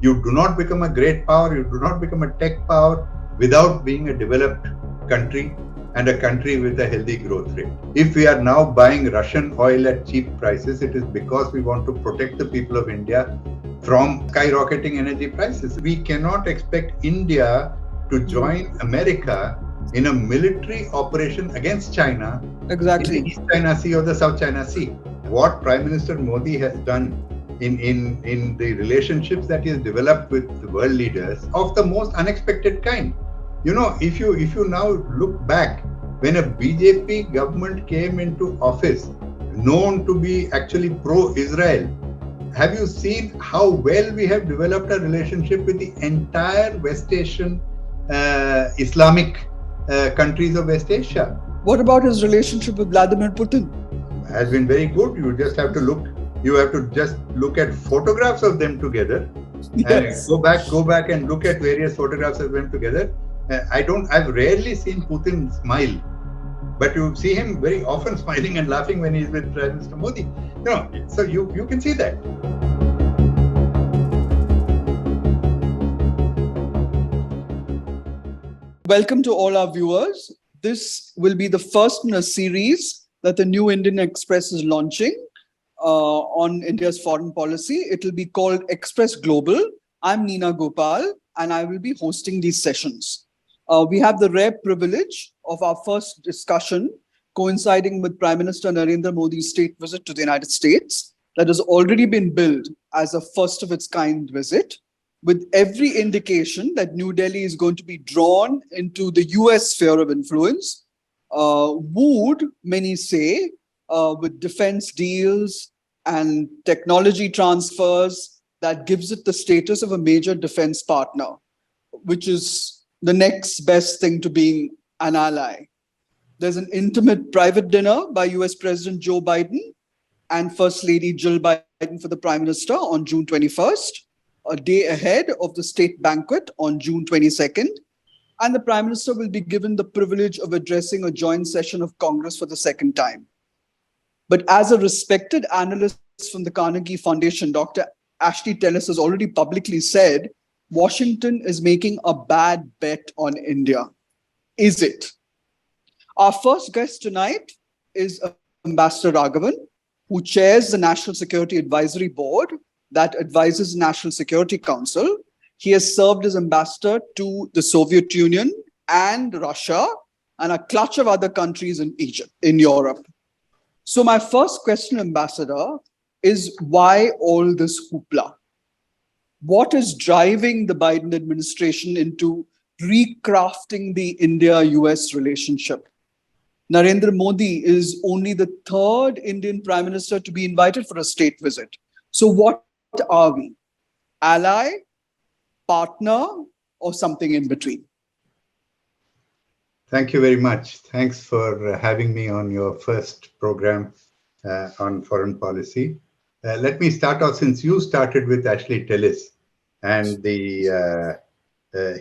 You do not become a great power, you do not become a tech power without being a developed country and a country with a healthy growth rate. If we are now buying Russian oil at cheap prices, it is because we want to protect the people of India from skyrocketing energy prices. We cannot expect India to join America in a military operation against China in the East China Sea or the South China Sea. What Prime Minister Modi has done in the relationships that he has developed with the world leaders of the most unexpected kind. You know, if you now look back, when a BJP government came into office, known to be actually pro-Israel, have you seen how well we have developed a relationship with the entire West Asian Islamic countries of West Asia? What about his relationship with Vladimir Putin? Has been very good. You just have to look. You have to just look at photographs of them together. Yes. Go back and look at various photographs of them together. I've rarely seen Putin smile, but you see him very often smiling and laughing when he's with Prime Minister Modi. So you can see that. Welcome to all our viewers. This will be the first in a series that the New Indian Express is launching on India's foreign policy. It will be called Express Global. I'm Neena Gopal, and I will be hosting these sessions. We have the rare privilege of our first discussion coinciding with Prime Minister Narendra Modi's state visit to the United States that has already been billed as a first of its kind visit, with every indication that New Delhi is going to be drawn into the US sphere of influence, wooed, many say, with defense deals and technology transfers that gives it the status of a major defense partner, which is the next best thing to being an ally. There's an intimate private dinner by US President Joe Biden and First Lady Jill Biden for the Prime Minister on June 21st, a day ahead of the state banquet on June 22nd. And the Prime Minister will be given the privilege of addressing a joint session of Congress for the second time. But as a respected analyst from the Carnegie Foundation, Dr. Ashley Tellis has already publicly said, Washington is making a bad bet on India. Is it? Our first guest tonight is Ambassador Raghavan, who chairs the National Security Advisory Board that advises the National Security Council. He has served as ambassador to the Soviet Union and Russia and a clutch of other countries in Europe. So my first question, Ambassador, is why all this hoopla? What is driving the Biden administration into recrafting the India-US relationship? Narendra Modi is only the third Indian Prime Minister to be invited for a state visit. So what are we? Ally, partner, or something in between? Thank you very much. Thanks for having me on your first program on foreign policy. Let me start off, since you started with Ashley Tellis and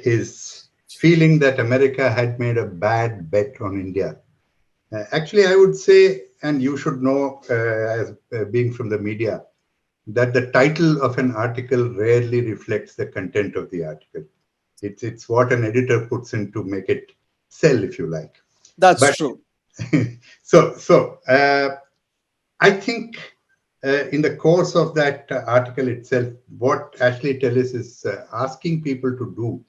his feeling that America had made a bad bet on India. Actually, I would say, and you should know as being from the media, that the title of an article rarely reflects the content of the article. It's what an editor puts in to make it sell, if you like. That's true. So I think in the course of that article itself, what Ashley Tellis is asking people to do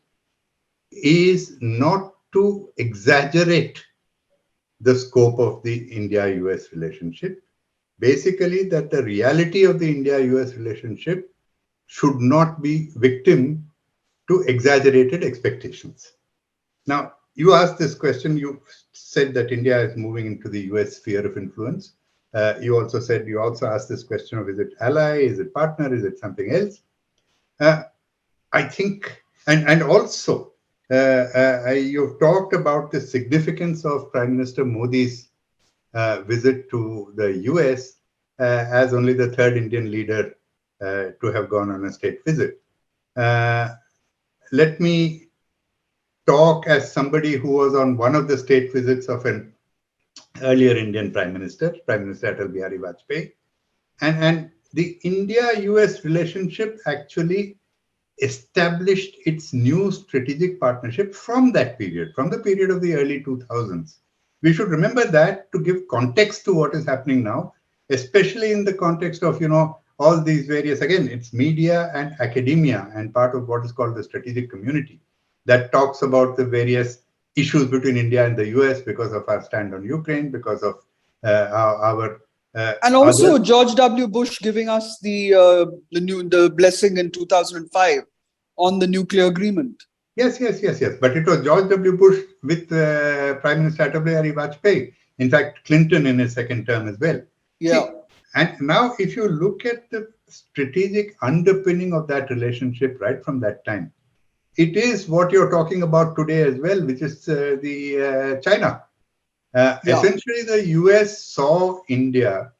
is not to exaggerate the scope of the India-US relationship. Basically, that the reality of the India-US relationship should not be victim to exaggerated expectations. Now, you asked this question, you said that India is moving into the US sphere of influence. You also asked this question of, is it ally, is it partner, is it something else? I think, and also, you've talked about the significance of Prime Minister Modi's visit to the US as only the third Indian leader to have gone on a state visit. Let me talk as somebody who was on one of the state visits of an earlier Indian Prime Minister Atal Bihari Vajpayee. And the India-US relationship actually established its new strategic partnership from that period, from the period of the early 2000s. We should remember that to give context to what is happening now, especially in the context of, all these various, again, it's media and academia and part of what is called the strategic community that talks about the various issues between India and the US because of our stand on Ukraine, because of our And other. also George W. Bush giving us the blessing in 2005 on the nuclear agreement. Yes, yes, yes, yes. But it was George W. Bush with Prime Minister Atal Bihari Vajpayee. In fact, Clinton in his second term as well. Yeah. See, and now if you look at the strategic underpinning of that relationship right from that time, it is what you're talking about today as well, which is the China. Yeah. Essentially, the US saw India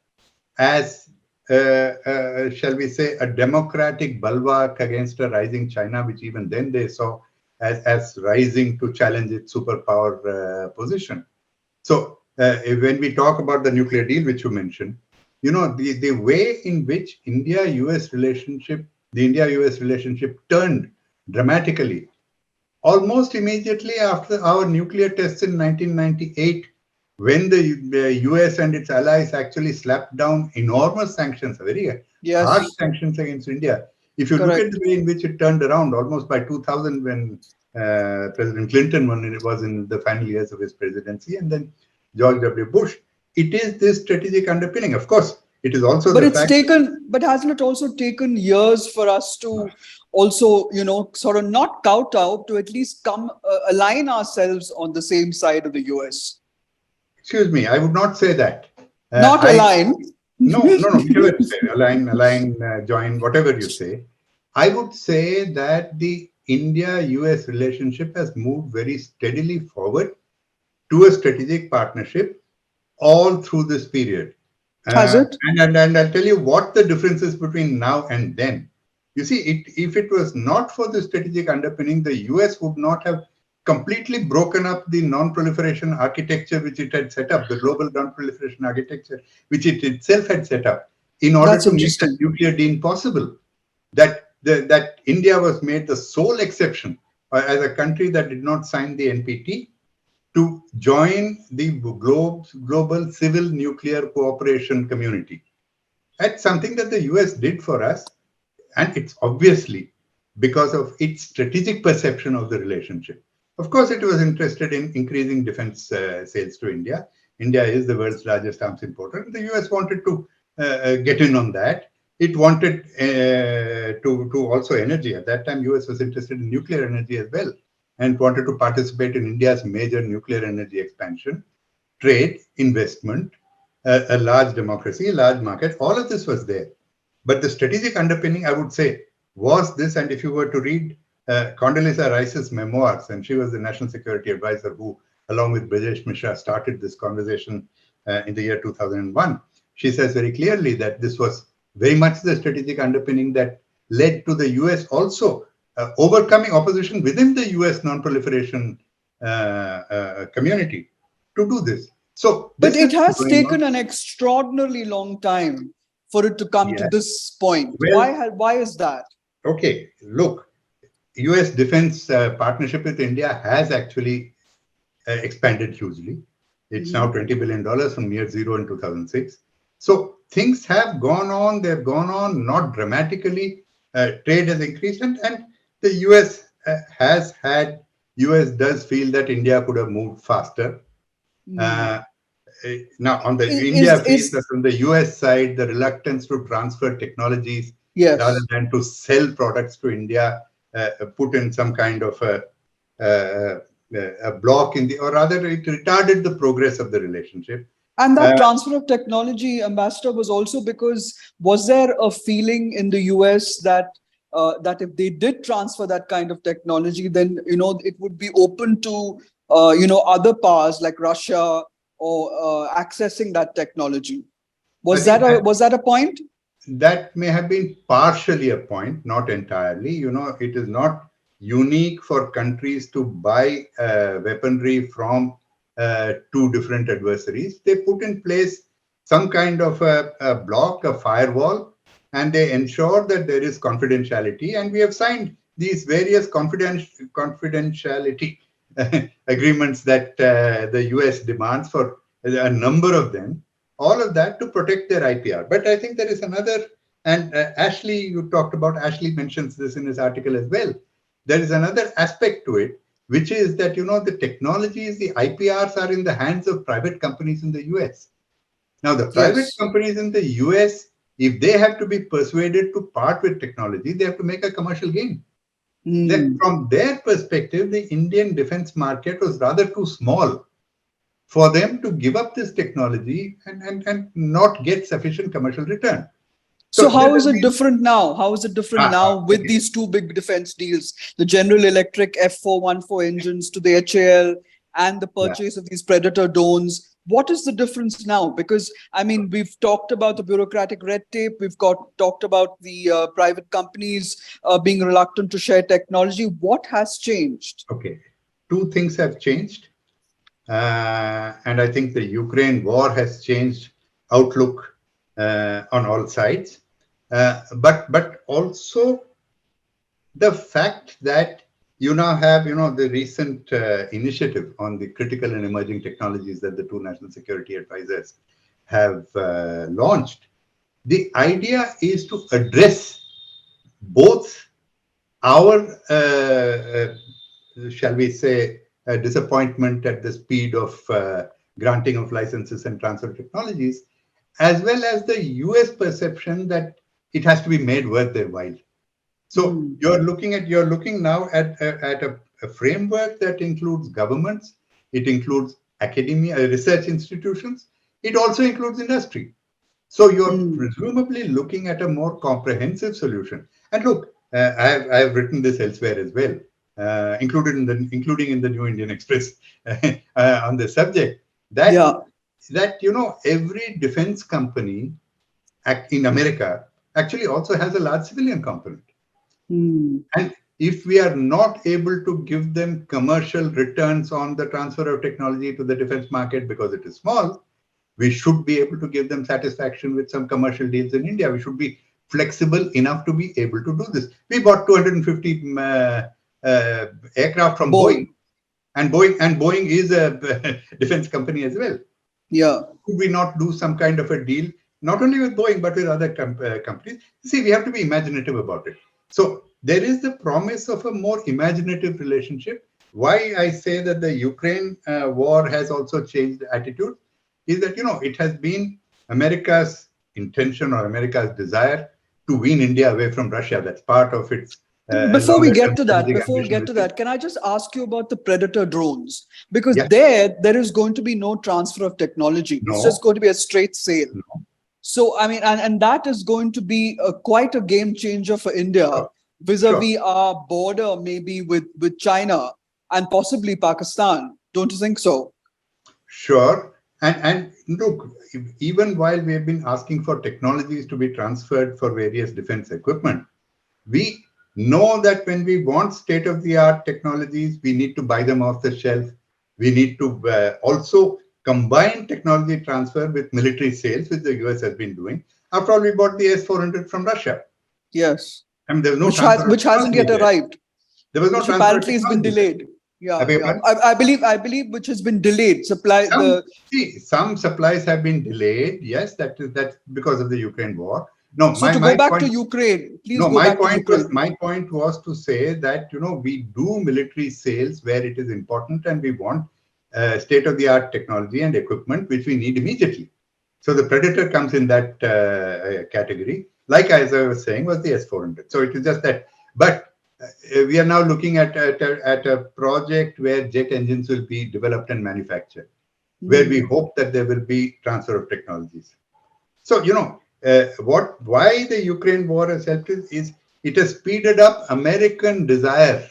as, shall we say, a democratic bulwark against a rising China, which even then they saw as rising to challenge its superpower position. So when we talk about the nuclear deal, which you mentioned, the way in which the India-US relationship turned dramatically almost immediately after our nuclear tests in 1998, when the US and its allies actually slapped down enormous sanctions, very harsh Yes. sanctions against India. If you look at Correct. the way in which it turned around, almost by 2000, when President Clinton was in the final years of his presidency, and then George W. Bush, it is this strategic underpinning. Of course, it is also But the it's fact. but hasn't it also taken years for us to also, sort of not kowtow to at least come align ourselves on the same side of the US? Excuse me, I would not say that. Not I align. No, no, no, whichever you say, align, join, whatever you say. I would say that the India-US relationship has moved very steadily forward to a strategic partnership all through this period. Has it? And I'll tell you what the difference is between now and then. You see, if it was not for the strategic underpinning, the US would not have completely broken up the non-proliferation architecture which it had set up, the global non-proliferation architecture which it itself had set up in order That's to make that interesting. nuclear deal possible. That India was made the sole exception as a country that did not sign the NPT to join the global civil nuclear cooperation community. That's something that the US did for us, and it's obviously because of its strategic perception of the relationship. Of course, it was interested in increasing defense sales to India. India is the world's largest arms importer. The US wanted to get in on that. It wanted to also energy. At that time, US was interested in nuclear energy as well and wanted to participate in India's major nuclear energy expansion, trade, investment, a large democracy, a large market. All of this was there. But the strategic underpinning, I would say, was this. And if you were to read Condoleezza Rice's memoirs, and she was the national security advisor who, along with Brajesh Mishra, started this conversation in the year 2001, she says very clearly that this was very much the strategic underpinning that led to the US also overcoming opposition within the US non-proliferation community to do this. So But this has it been has going on. taken an extraordinarily long time for it to come to Yeah. this point. Well, Why is that? okay. Look, US defense partnership with India has actually expanded hugely. It's now Mhm. $20 billion from near zero in 2006. So things have gone on. They've gone on, not dramatically. Trade has increased, and the US US does feel that India could have moved faster. Mm. Uh, Now, on the India feels that Is from the US side, the reluctance to transfer technologies rather yes. than to sell products to India put in some kind of a, a block in the, or rather, it retarded the progress of the relationship. And that Uh, transfer of technology, Ambassador, was also because was there a feeling in the US that that if they did transfer that kind of technology, then it would be open to other powers like Russia or accessing that technology. see, Was that a point? that may have been partially a point, not entirely. It is not unique for countries to buy weaponry from two different adversaries. They put in place some kind of a block, a firewall, and they ensure that there is confidentiality. And we have signed these various confidentiality agreements that the US demands for a number of them, all of that to protect their IPR. But I think there is another, and Ashley mentions this in his article as well. There is another aspect to it, which is that, the technologies, the IPRs are in the hands of private companies in the US. Now, the private Yes. companies in the US, if they have to be persuaded to part with technology, they have to make a commercial gain. Then, from their perspective, the Indian defense market was rather too small for them to give up this technology and not get sufficient commercial return. So There how is has it been different now? How is it different now with okay. these two big defense deals, the General Electric F414 engines to the HAL and the Yeah. purchase of these Predator drones? What is the difference now? Because I mean, we've talked about the bureaucratic red tape. We've talked about the private companies being reluctant to share technology. What has changed? Okay. Two things have changed. And I think the Ukraine war has changed outlook on all sides. But also the fact that you now have, the recent initiative on the critical and emerging technologies that the two national security advisors have launched. The idea is to address both our, shall we say, disappointment at the speed of granting of licenses and transfer of technologies, as well as the US perception that it has to be made worth their while. So you're looking now at a framework that includes governments, it includes academia, research institutions, it also includes industry. So you're presumably looking at a more comprehensive solution. And look, I have written this elsewhere as well, including in the New Indian Express on the subject. Yeah. That every defense company in America actually also has a large civilian component. And if we are not able to give them commercial returns on the transfer of technology to the defense market because it is small, we should be able to give them satisfaction with some commercial deals in India. We should be flexible enough to be able to do this. We bought 250 aircraft from Boeing, and Boeing is a defense company as well. Yeah. Could we not do some kind of a deal, not only with Boeing, but with other companies? See, we have to be imaginative about it. So there is the promise of a more imaginative relationship. Why I say that the Ukraine war has also changed attitude is that, it has been America's intention or America's desire to wean India away from Russia. That's part of its Before we get longer-term to that, strategic ambition. can I just ask you about the Predator drones? Because Yeah. there is going to be no transfer of technology. It's just going to be a straight sale. No. So, I mean, and that is going to be quite a game changer for India vis-a-vis our border, maybe with China and possibly Pakistan. Don't you think so? Sure. And look, even while we have been asking for technologies to be transferred for various defense equipment, we know that when we want state-of-the-art technologies, we need to buy them off the shelf. We need to also combine technology transfer with military sales, which the US has been doing. After all, we bought the S-400 from Russia. Yes. I mean, there was no transfer Which hasn't yet arrived. There was no which transfer apparently has been delayed. Yeah, yeah. I believe which has been delayed. Some supplies have been delayed. Yes, that's because of the Ukraine war. No, so to go back to Ukraine, please go back to Ukraine. My point was to say that we do military sales where it is important, and we want state-of-the-art technology and equipment which we need immediately. So the Predator comes in that category. Like as I was saying, was the S-400. So it is just that, but. We are now looking at a project where jet engines will be developed and manufactured, where we hope that there will be transfer of technologies. So, why the Ukraine war has helped is it has speeded up American desire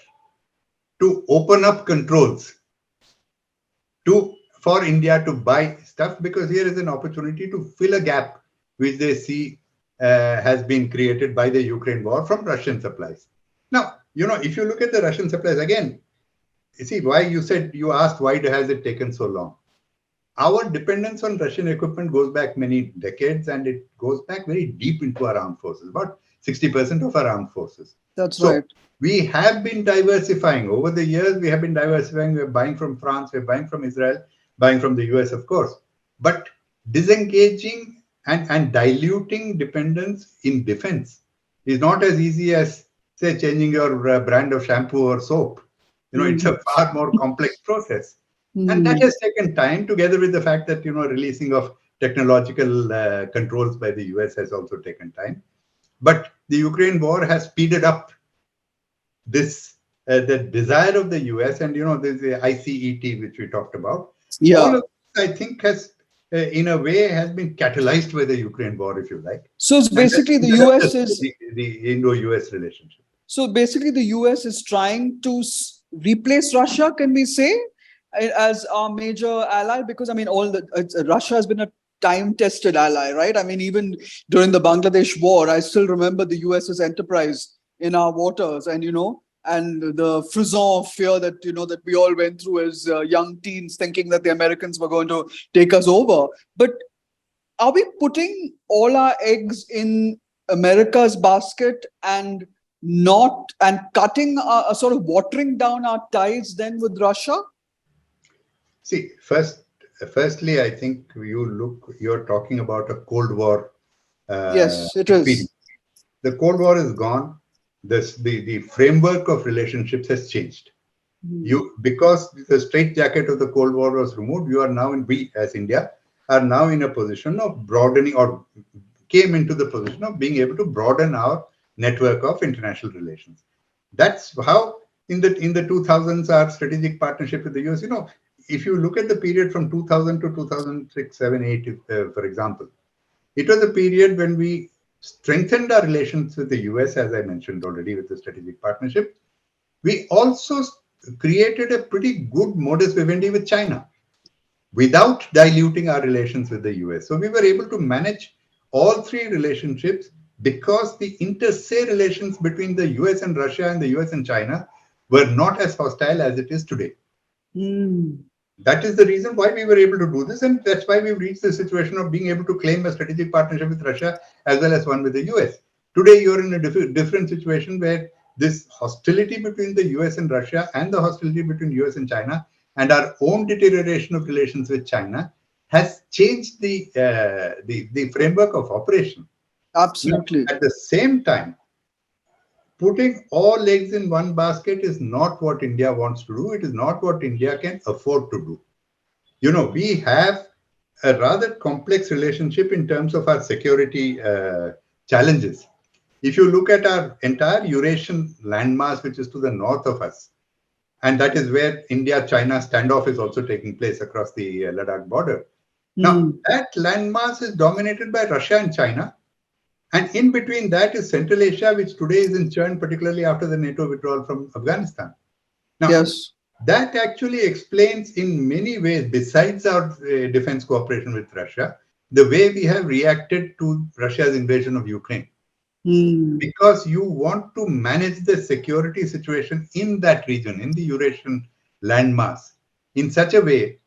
to open up controls for India to buy stuff, because here is an opportunity to fill a gap which they see has been created by the Ukraine war from Russian supplies. Now, if you look at the Russian supplies again, you see why you asked why has it taken so long? Our dependence on Russian equipment goes back many decades, and it goes back very deep into our armed forces, about 60% of our armed forces. That's So right. we have been diversifying over the years. We have been diversifying. We're buying from France, we're buying from Israel, buying from the US, of course. But disengaging and diluting dependence in defense is not as easy as, say, changing your brand of shampoo or soap. It's Mhm. a far more complex process. And that Mhm. has taken time, together with the fact that, releasing of technological controls by the US has also taken time. But the Ukraine war has speeded up this the desire of the US, and there's the ICET which we talked about. All Yeah. of this, I think, has in a way has been catalyzed by the Ukraine war, if you like, So it's and has basically the speeded up US is the Indo-US relationship. so basically the US is trying to replace Russia, can we say, as our major ally? Because I mean, Russia has been a time-tested ally, right? I mean, even during the Bangladesh war, I still remember the US's enterprise in our waters, and and the frisson of fear that that we all went through as young teens, thinking that the Americans were going to take us over. But are we putting all our eggs in America's basket and not and cutting sort of watering down our ties then with Russia? See, firstly, I think you're talking about a Cold War Yes, it experience. is. The Cold War is gone. The framework of relationships has changed. Hmm. Because the straitjacket of the Cold War was removed, you are now we as India are now in a position of broadening, or came into the position of being able to broaden our network of international relations. That's how in the 2000s our strategic partnership with the US. If you look at the period from 2000 to 2006, 7, 8, for example, it was a period when we strengthened our relations with the US, as I mentioned already, with the strategic partnership. We also created a pretty good modus vivendi with China without diluting our relations with the US. So we were able to manage all three relationships because the inter se relations between the US and Russia and the US and China were not as hostile as it is today. Hmm. That is the reason why we were able to do this, and that's why we've reached the situation of being able to claim a strategic partnership with Russia as well as one with the US. Today, you're in a different situation where this hostility between the US and Russia, and the hostility between US and China, and our own deterioration of relations with China has changed the framework of operation. Now, Absolutely. at the same time, putting all eggs in one basket is not what India wants to do. It is not what India can afford to do. We have a rather complex relationship in terms of our security challenges. If you look at our entire Eurasian landmass, which is to the north of us, and that is where India-China standoff is also taking place across the Ladakh border. Now, Hmm. that landmass is dominated by Russia and China, and in between that is Central Asia, which today is in churn, particularly after the NATO withdrawal from Afghanistan. Now, Yes. that actually explains in many ways, besides our defense cooperation with Russia, the way we have reacted to Russia's invasion of Ukraine. Hmm. Because you want to manage the security situation in that region, in the Eurasian landmass, in such a way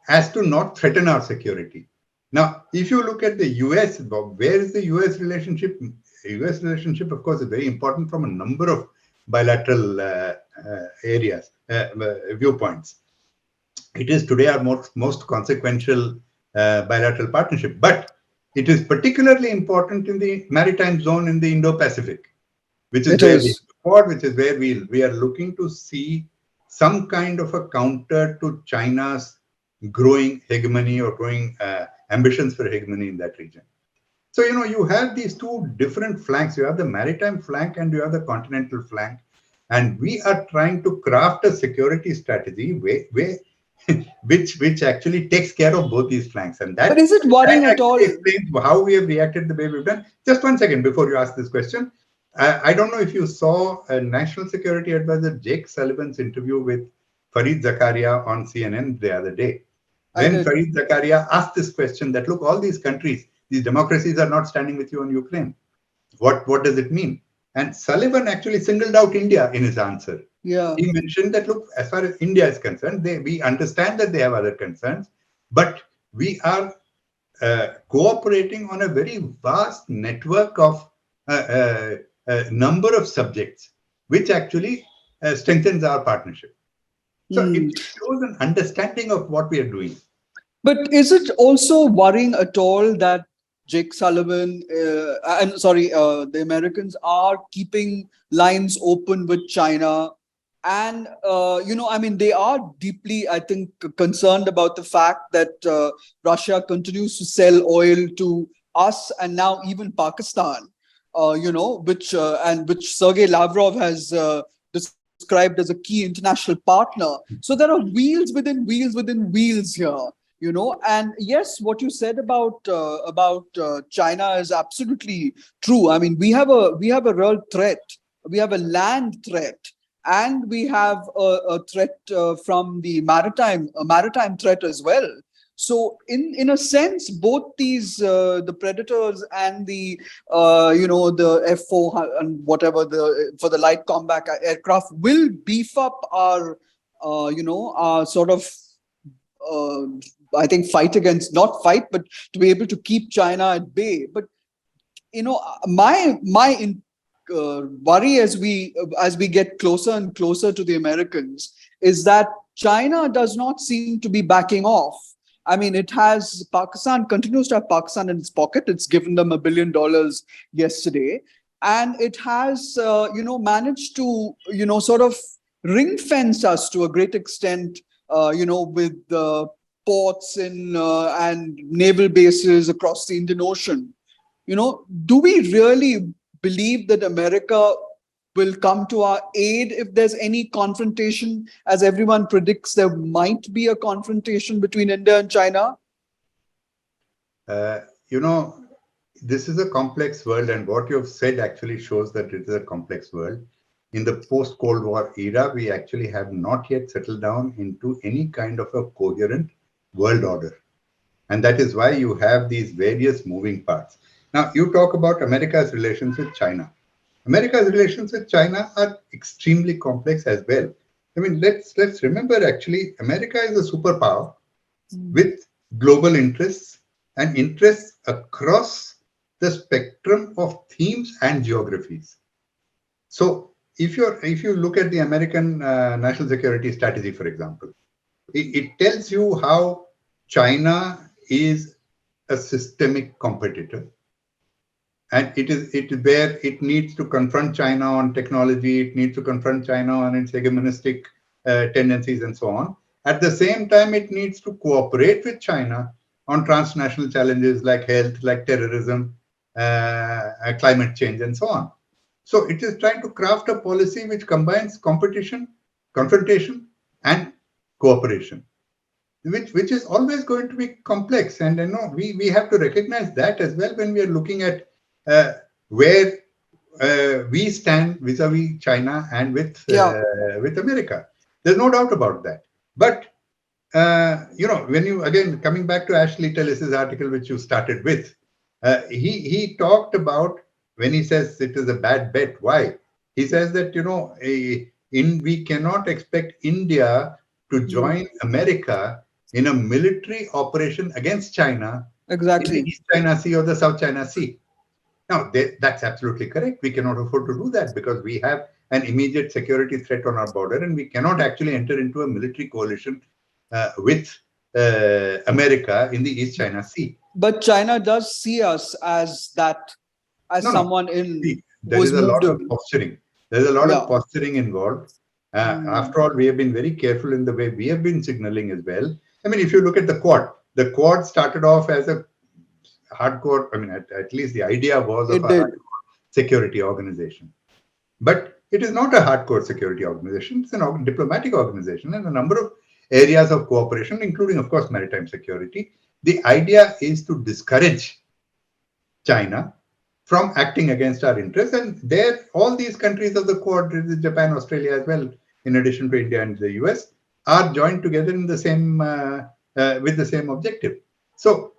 as to not threaten our security. Now, if you look at the US, where is the US relationship? US relationship, of course, is very important from a number of bilateral areas, viewpoints. It is today our most consequential bilateral partnership, but it is particularly important in the maritime zone in the Indo-Pacific, which is It where we is. support, which is where we are looking to see some kind of a counter to China's growing hegemony or growing ambitions for hegemony in that region. So, you have these two different flanks. You have the maritime flank and you have the continental flank. And we are trying to craft a security strategy which actually takes care of both these flanks. And But that, is it that worrying at all? actually explains how we have reacted the way we've done. Just one second before you ask this question. I don't know if you saw National Security Advisor Jake Sullivan's interview with Fareed Zakaria on CNN the other day. I When did. Fareed Zakaria asked this question that, look, all these countries, these democracies are not standing with you on Ukraine. What does it mean? And Sullivan actually singled out India in his answer. Yeah. He mentioned that, look, as far as India is concerned, we understand that they have other concerns, but we are cooperating on a very vast network of uh, uh, a number of subjects, which actually strengthens our partnership. So it shows an understanding of what we are doing. But is it also worrying at all that Jake Sullivan, I'm sorry, the Americans are keeping lines open with China? And, I mean, they are deeply, I think, concerned about the fact that Russia continues to sell oil to us and now even Pakistan, which Sergei Lavrov has described as a key international partner. So there are wheels within wheels within wheels here. And yes, what you said about China is absolutely true. I mean, we have a real threat. We have a land threat, and we have a threat from the maritime threat as well. So in a sense, both these the Predators and the F4 and whatever for the light combat aircraft will beef up our sort of uh, I think not fight, but to be able to keep China at bay. But my worry as we get closer and closer to the Americans is that China does not seem to be backing off. I mean, Pakistan continues to have Pakistan in its pocket. It's given them $1 billion yesterday, and it has managed to sort of ring fence us to a great extent. With the ports and naval bases across the Indian Ocean. Do we really believe that America will come to our aid if there's any confrontation, as everyone predicts there might be a confrontation between India and China? Uh, you know, this is a complex world, and what you've said actually shows that it is a complex world. In the post-Cold War era, we actually have not yet settled down into any kind of a coherent world order. And that is why you have these various moving parts. Now, you talk about America's relations with China. America's relations with China are extremely complex as well. I mean, let's remember actually, America is a superpower with global interests and interests across the spectrum of themes and geographies. So, if you look at the American national security strategy, for example, it tells you how China is a systemic competitor, and it is where it needs to confront China on technology, it needs to confront China on its hegemonistic tendencies and so on. At the same time, it needs to cooperate with China on transnational challenges like health, like terrorism, climate change, and so on. So it is trying to craft a policy which combines competition, confrontation, and cooperation, which is always going to be complex. And we have to recognize that as well when we are looking at where we stand vis-a-vis China and with America. There's no doubt about that. But when you again coming back to Ashley Tellis's article, which you started with, he talked about when he says it is a bad bet. Why? He says that we cannot expect India to join America in a military operation against China in the East China Sea or the South China Sea. Now, that's absolutely correct. We cannot afford to do that because we have an immediate security threat on our border, and we cannot actually enter into a military coalition with America in the East China Sea. But China does see us as someone in. See, there is a lot of posturing. There is a lot of posturing involved. After all, we have been very careful in the way we have been signaling as well. I mean, if you look at the Quad started off as a hardcore, I mean, at least the idea was of a hardcore security organization. But it is not a hardcore security organization. It's a diplomatic organization and a number of areas of cooperation, including, of course, maritime security. The idea is to discourage China from acting against our interests. And there, all these countries of the Quad, Japan, Australia as well, in addition to India and the US, are joined together in the same with the same objective. So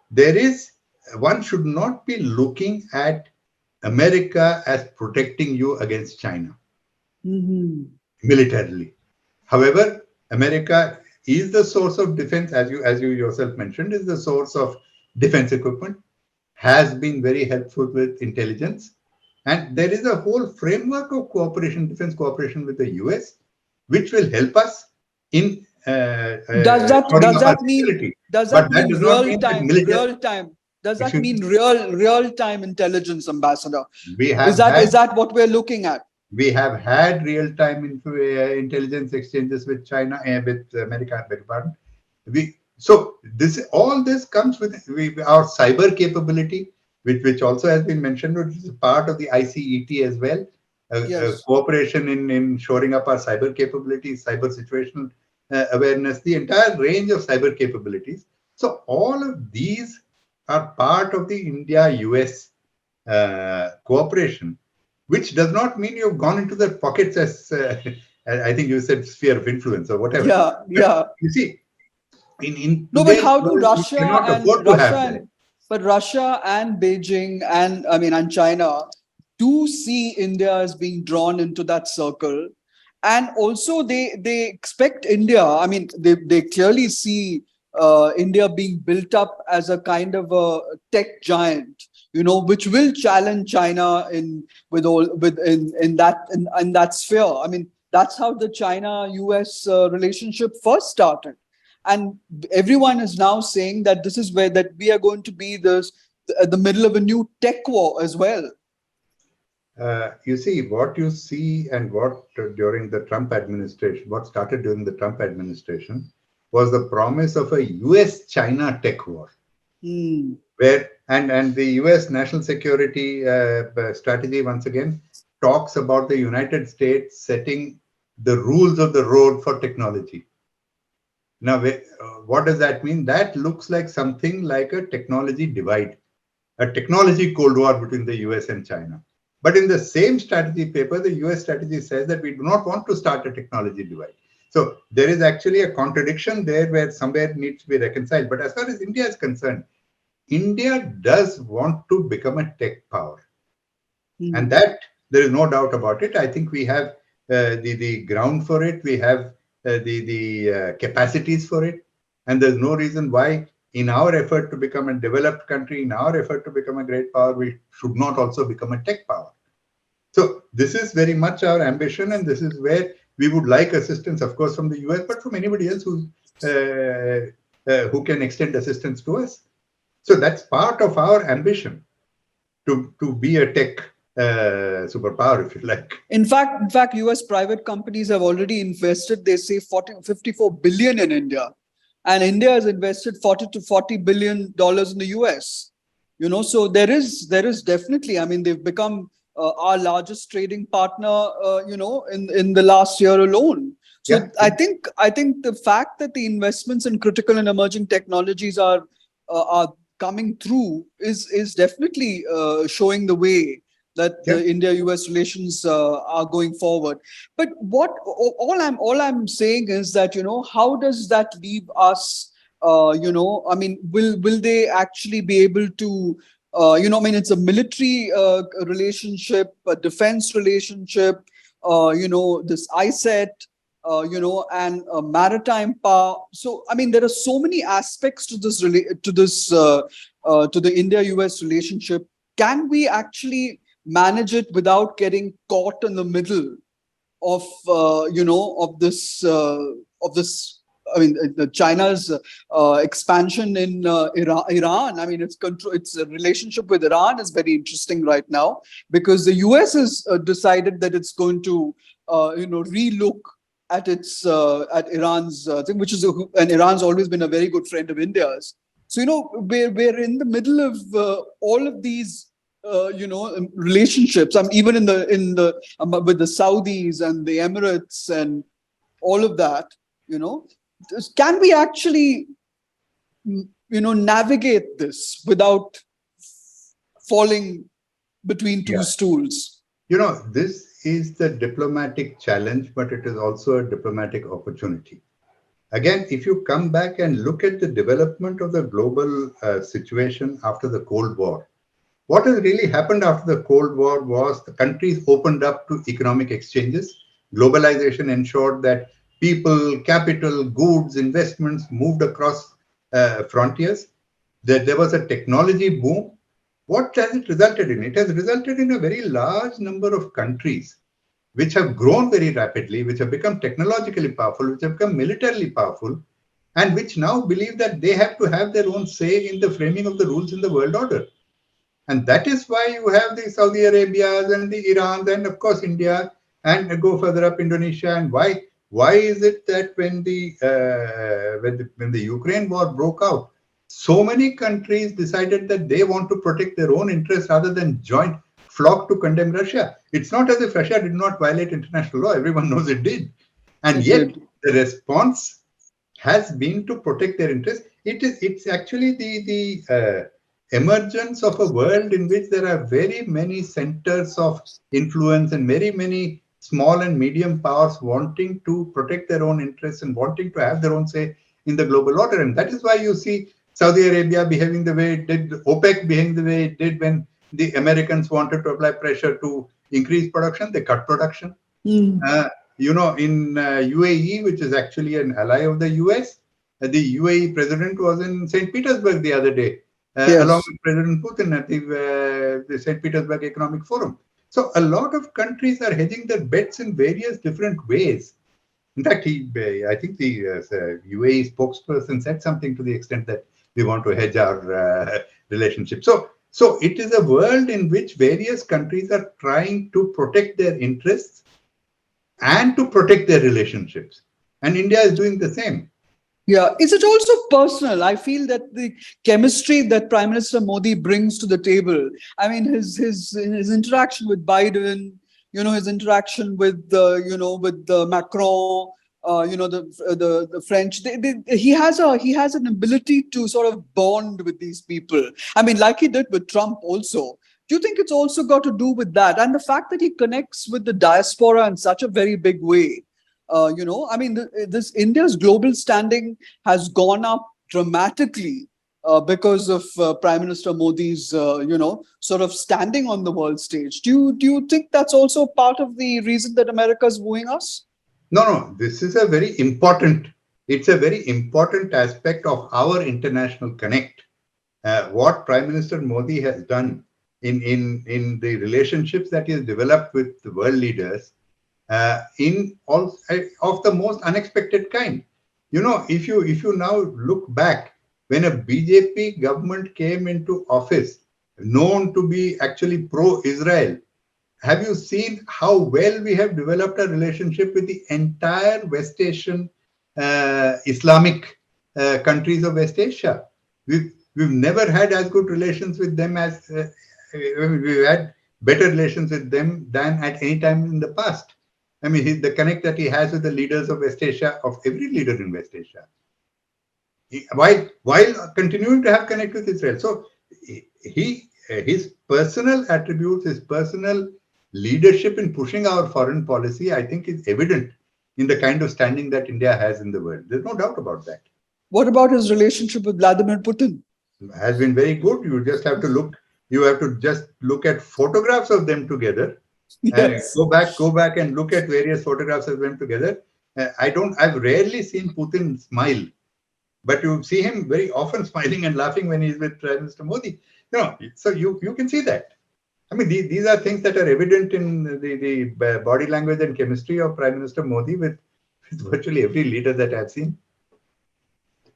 one should not be looking at America as protecting you against China militarily. However, America is the source of defense, as you yourself mentioned, is the source of defense equipment, has been very helpful with intelligence, And there is a whole framework of cooperation, defense cooperation with the US, which will help us in shoring Does up our that mean security. does But that that mean does not mean that military. real time? Does that Excuse me, mean real time intelligence, Ambassador? we Is have that had is that what we're looking at? we have had real-time intelligence exchanges with China and with America. I beg your pardon. So all this comes with our cyber capability, which also has been mentioned, which is part of the ICET as well. Yes. Cooperation in shoring up our cyber capabilities, cyber situational awareness, the entire range of cyber capabilities. So all of these are part of the India-US cooperation, which does not mean you've gone into the pockets as I think you said sphere of influence or whatever. Yeah, But yeah. you see, in No, but today's how do world, we cannot afford to have that. Russia and Beijing and and China do see India as being drawn into that circle, and also they expect India. I mean, they clearly see India being built up as a kind of a tech giant, which will challenge China in that sphere. I mean, that's how the China-US relationship first started, and everyone is now saying that this is where that we are going to be at the middle of a new tech war as well. You see, what you see and what during the Trump administration, what started during the Trump administration was the promise of a US-China tech war. Where and the US national security strategy once again talks about the United States setting the rules of the road for technology. Now, what does that mean? That looks like something like a technology divide, a technology cold war between the US and China. But in the same strategy paper, the US strategy says that we do not want to start a technology divide. So there is actually a contradiction there where somewhere needs to be reconciled. But as far as India is concerned, India does want to become a tech power. And that there is no doubt about it. I think we have the ground for it. We have the capacities for it. And there's no reason why in our effort to become a developed country, in our effort to become a great power, we should not also become a tech power. So this is very much our ambition, and this is where we would like assistance, of course, from the US, but from anybody else who can extend assistance to us. So that's part of our ambition to be a tech superpower, if you like. In fact, US private companies have already invested, they say 54 billion in India. And India has invested $40 billion in the US. So there is definitely, I mean, they've become our largest trading partner, in the last year alone. So yeah. I think the fact that the investments in critical and emerging technologies are coming through is definitely showing the way that the India-US relations are going forward. But all I'm saying is that how does that leave us? I mean, will they actually be able to? I mean, it's a military relationship, a defense relationship. This ISET. And maritime power. So, I mean, there are so many aspects to this to the India-US relationship. Can we actually manage it without getting caught in the middle of of this I mean, China's expansion in Iran. I mean, its relationship with Iran is very interesting right now, because the US has decided that it's going to relook at its at Iran's thing, which is and Iran's always been a very good friend of India's. So we're in the middle of all of these relationships. Even in the with the Saudis and the Emirates and all of that. Can we actually navigate this without falling between two stools? This is the diplomatic challenge, but it is also a diplomatic opportunity. Again, if you come back and look at the development of the global situation after the Cold War, what has really happened after the Cold War was the countries opened up to economic exchanges. Globalization ensured that people, capital, goods, investments moved across frontiers. There was a technology boom. what has it resulted in? It has resulted in a very large number of countries which have grown very rapidly, which have become technologically powerful, which have become militarily powerful, and which now believe that they have to have their own say in the framing of the rules in the world order. And that is why you have the Saudi Arabias and the Irans and of course India and go further up Indonesia. And why is it that when the Ukraine war broke out, so many countries decided that they want to protect their own interests rather than join flock to condemn Russia? It's not as if Russia did not violate international law. Everyone knows it did. And It yet did. the response has been to protect their interests. It's actually the emergence of a world in which there are very many centers of influence and very many small and medium powers wanting to protect their own interests and wanting to have their own say in the global order. And that is why you see Saudi Arabia behaving the way it did, OPEC behaving the way it did when the Americans wanted to apply pressure to increase production, they cut production. Mm. In UAE, which is actually an ally of the US, the UAE president was in St. Petersburg the other day, along Yes. with President Putin at the St. Petersburg Economic Forum. So a lot of countries are hedging their bets in various different ways. In fact, I think the UAE spokesperson said something to the extent that we want to hedge our relationship. So it is a world in which various countries are trying to protect their interests and to protect their relationships. And India is doing the same. Yeah. Is it also personal? I feel that the chemistry that Prime Minister Modi brings to the table, I mean, his interaction with Biden, his interaction with the Macron, the French. He has an ability to sort of bond with these people. I mean, like he did with Trump also. Do you think it's also got to do with that, and the fact that he connects with the diaspora in such a very big way? I mean, this India's global standing has gone up dramatically because of Prime Minister Modi's, sort of standing on the world stage. Do you think that's also part of the reason that America's wooing us? No, this is it's a very important aspect of our international connect. What Prime Minister Modi has done in the relationships that he has developed with the world leaders in all of the most unexpected kind. If you now look back, when a BJP government came into office, known to be actually pro-Israel, have you seen how well we have developed a relationship with the entire West Asian Islamic countries of West Asia? We've never had as good relations with them as we've had better relations with them than at any time in the past. I mean, the connect that he has with the leaders of West Asia, of every leader in West Asia, while continuing to have connect with Israel. So his personal attributes, his personal leadership in pushing our foreign policy, I think is evident in the kind of standing that India has in the world. There's no doubt about that. What about his relationship with Vladimir Putin? Has been very good. You have to just look at photographs of them together. Yes. Go back and look at various photographs of them together. I've rarely seen Putin smile, but you see him very often smiling and laughing when he's with Prime Minister Modi. So you can see that. I mean, these are things that are evident in the body language and chemistry of Prime Minister Modi with virtually every leader that I've seen.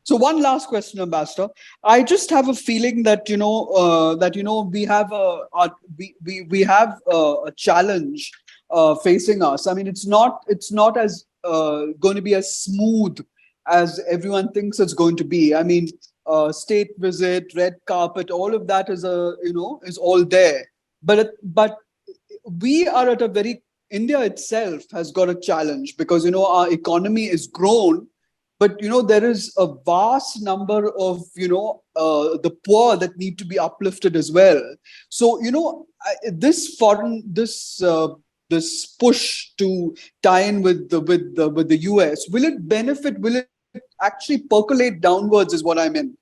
So one last question, Ambassador. I just have a feeling that we have a challenge facing us. I mean, it's not as going to be as smooth as everyone thinks it's going to be. I mean, state visit, red carpet, all of that is all there. But we are at a very India itself has got a challenge because our economy is grown, but there is a vast number of the poor that need to be uplifted as well. So this push to tie in with the US, will it benefit? Will it actually percolate downwards? Is what I mean.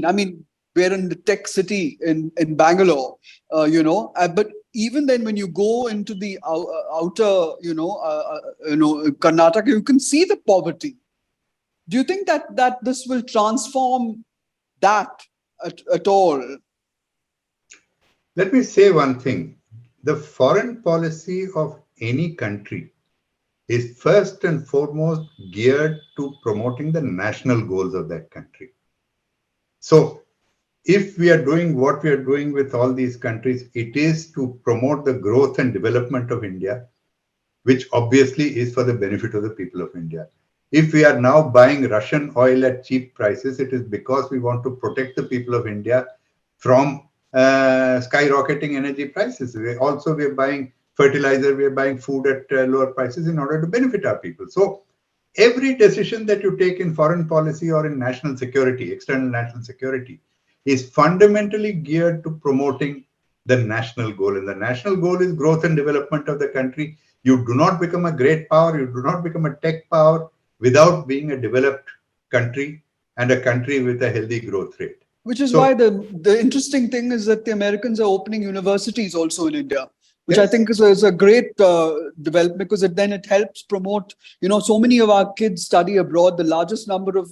I mean, we're in the tech city in Bangalore, but even then, when you go into the outer, Karnataka, you can see the poverty. Do you think that this will transform that at all? Let me say one thing. The foreign policy of any country is first and foremost geared to promoting the national goals of that country. So, if we are doing what we are doing with all these countries, it is to promote the growth and development of India, which obviously is for the benefit of the people of India. If we are now buying Russian oil at cheap prices, it is because we want to protect the people of India from skyrocketing energy prices. We are buying fertilizer, we are buying food at lower prices in order to benefit our people. So every decision that you take in foreign policy or in national security, external national security, is fundamentally geared to promoting the national goal. And the national goal is growth and development of the country. You do not become a great power, you do not become a tech power without being a developed country and a country with a healthy growth rate. Which is why the interesting thing is that the Americans are opening universities also in India, which I think is a great development, because it helps promote, so many of our kids study abroad. The largest number of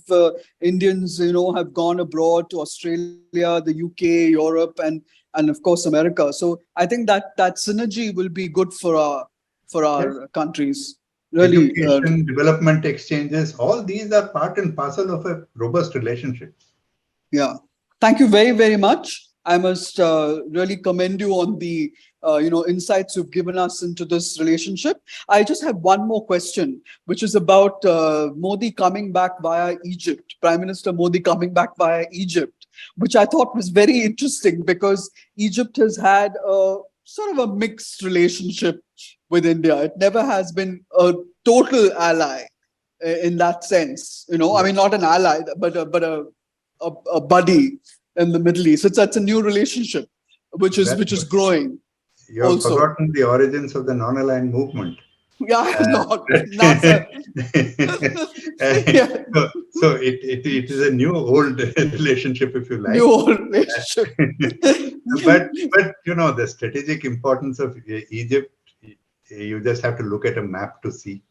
Indians, have gone abroad to Australia, the UK, Europe, and of course America. So I think that synergy will be good for our countries. Really, education, development exchanges, all these are part and parcel of a robust relationship. Yeah. Thank you very, very much. I must really commend you on the insights you've given us into this relationship. I just have one more question, which is about Modi coming back via Egypt, Prime Minister Modi coming back via Egypt, which I thought was very interesting, because Egypt has had a sort of a mixed relationship with India. It never has been a total ally in that sense. I mean, not an ally, but a buddy in the Middle East. That's a new relationship, which is growing. You have forgotten the origins of the non-aligned movement. Yeah, not so it is a new old relationship, if you like. New old relationship. but the strategic importance of Egypt, you just have to look at a map to see.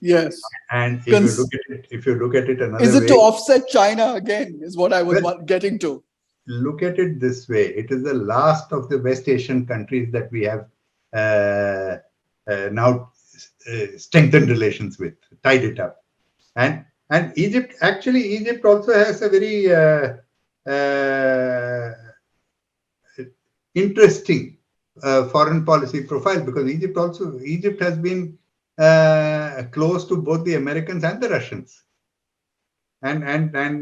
Yes. And if you look at it another way, is it to offset China again? Is what I was getting to. Look at it this way: it is the last of the West Asian countries that we have now strengthened relations with, tied it up, and Egypt also has a very interesting foreign policy profile, because Egypt has been close to both the Americans and the Russians, and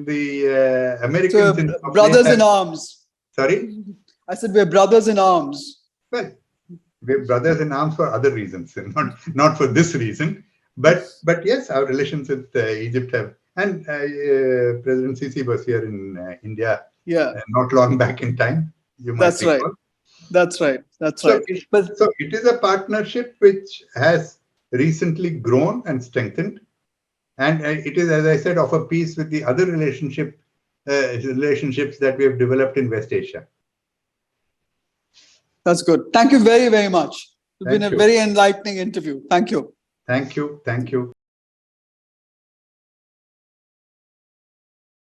the Americans. So brothers in arms. Sorry? I said we're brothers in arms. Well, we're brothers in arms for other reasons, and not for this reason. But yes, our relations with Egypt have, and President Sisi was here in India not long back in time. You might recall. That's right. So it is a partnership which has recently grown and strengthened, and it is, as I said, of a piece with the other relationships that we have developed in West Asia. That's good. Thank you very, very much. It's been a very enlightening interview. Thank you. Thank you.